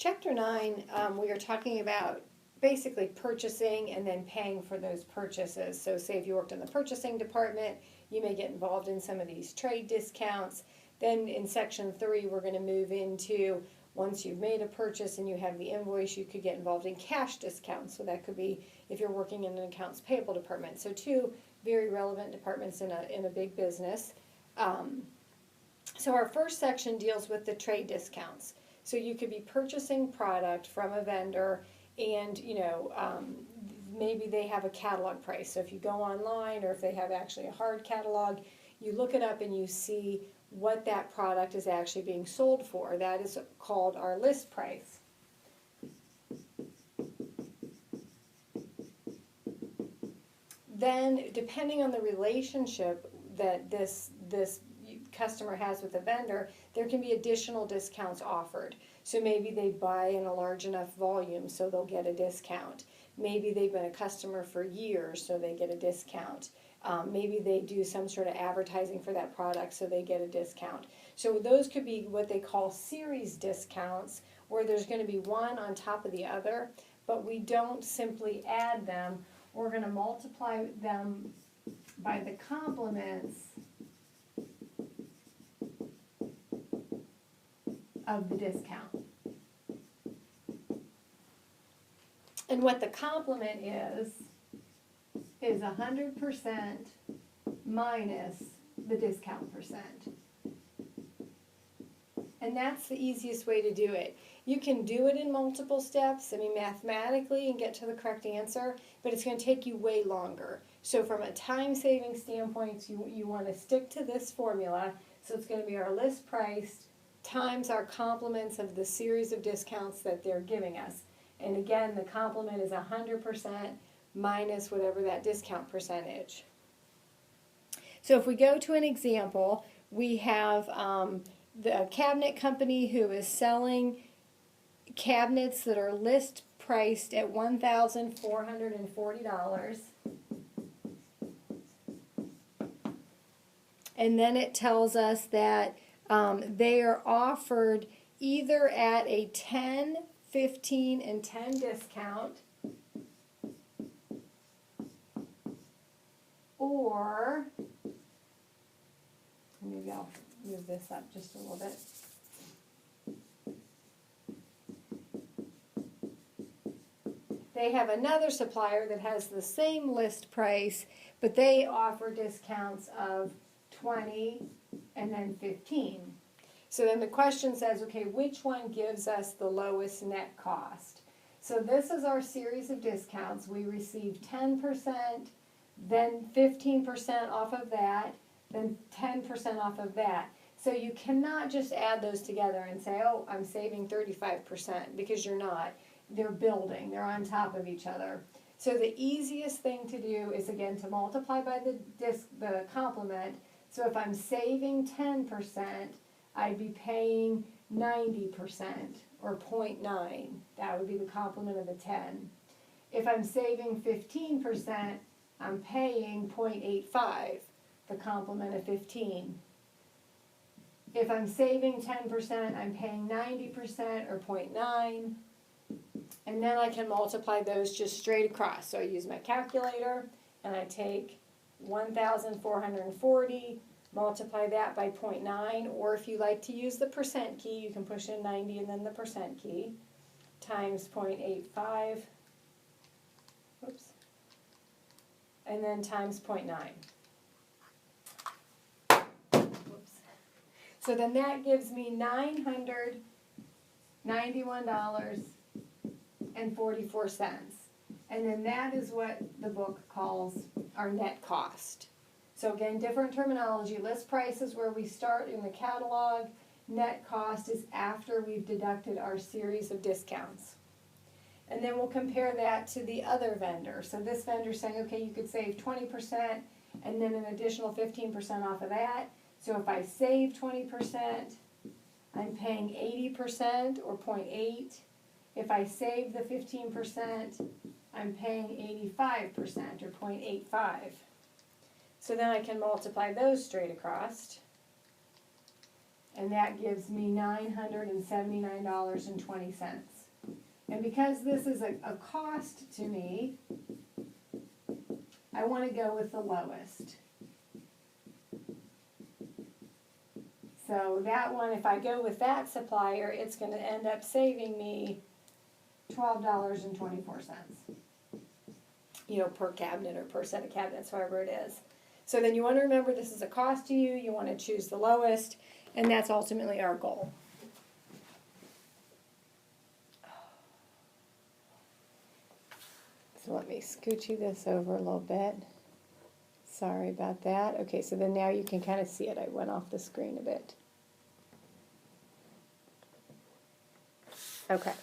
Chapter 9, we are talking about basically purchasing and then paying for those purchases. So say if you worked in the purchasing department, you may get involved in some of these trade discounts. Then in section 3, we're going to move into once you've made a purchase and you have the invoice, you could get involved in cash discounts. So that could be if you're working in an accounts payable department. So two very relevant departments in a big business. So our first section deals with the trade discounts. So you could be purchasing product from a vendor and, maybe they have a catalog price. So if you go online or if they have actually a hard catalog, you look it up and you see what that product is actually being sold for. That is called our list price. Then, depending on the relationship that this customer has with the vendor, there can be additional discounts offered. So maybe they buy in a large enough volume, so they'll get a discount. Maybe they've been a customer for years, so they get a discount. Maybe they do some sort of advertising for that product, so they get a discount. So those could be what they call series discounts, where there's going to be one on top of the other, but we don't simply add them. We're going to multiply them by the complements of the discount. And what the complement is 100% minus the discount percent. And that's the easiest way to do it. You can do it in multiple steps, mathematically, and get to the correct answer, but it's going to take you way longer. So from a time-saving standpoint, you want to stick to this formula. So it's going to be our list price times our complements of the series of discounts that they're giving us. And again, the complement is 100% minus whatever that discount percentage. So if we go to an example, we have the cabinet company who is selling cabinets that are list priced at $1,440. And then it tells us that they are offered either at a 10, 15, and 10 discount, or maybe I'll move this up just a little bit. They have another supplier that has the same list price, but they offer discounts of 20 and then 15. So then the question says, okay, which one gives us the lowest net cost? So this is our series of discounts. We receive 10%, then 15% off of that, then 10% off of that. So you cannot just add those together and say, oh, I'm saving 35%, because you're not. They're building. They're on top of each other. So the easiest thing to do is, again, to multiply by the complement. So if I'm saving 10%, I'd be paying 90%, or 0.9. That would be the complement of the 10. If I'm saving 15%, I'm paying 0.85, the complement of 15. If I'm saving 10%, I'm paying 90%, or 0.9. And then I can multiply those just straight across. So I use my calculator, and I take 1,440, multiply that by 0.9, or if you like to use the percent key, you can push in 90 and then the percent key, times 0.85, oops, and then times 0.9. Whoops. So then that gives me $991.44. And then that is what the book calls our net cost. So again, different terminology. List price is where we start in the catalog. Net cost is after we've deducted our series of discounts. And then we'll compare that to the other vendor. So this vendor is saying, okay, you could save 20% and then an additional 15% off of that. So if I save 20%, I'm paying 80%, or 0.8. If I save the 15%, I'm paying 85%, or 0.85. So then I can multiply those straight across. and that gives me $979.20. And because this is a cost to me, I want to go with the lowest. So that one, if I go with that supplier, it's going to end up saving me $12.24. You know, per cabinet or per set of cabinets, however it is. So then you want to remember this is a cost to you. You want to choose the lowest, and that's ultimately our goal. So let me scooch this over a little bit. Sorry about that. Okay, so then now you can kind of see it. I went off the screen a bit. Okay.